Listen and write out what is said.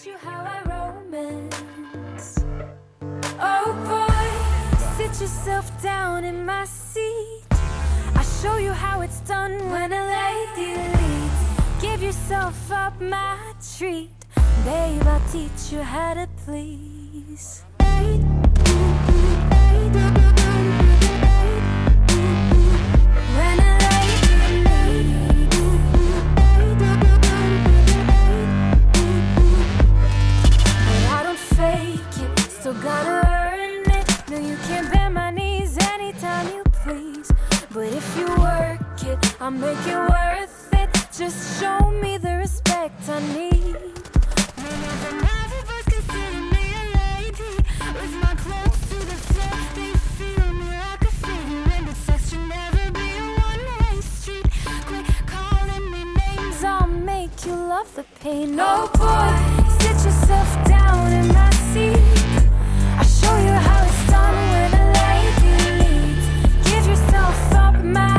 teach you how I romance. Oh boy, sit yourself down in my seat. I show you how it's done when a lady leads. Give yourself up, my treat. Babe, I'll teach you how to please. When a lady leads. But I don't fake it, still gotta earn it. No, you can't bend my knees anytime you please. But if you work it, I'll make it worth it. Just show me the respect I need. Whenever everybody's considering me a lady, with my clothes to the floor, they feel me like a feeling. But sex should never be a one-way street. Quit calling me names, I'll make you love the pain. Oh boy, sit yourself down in my seat. I show you how it's done when a lady leads. Give yourself up, my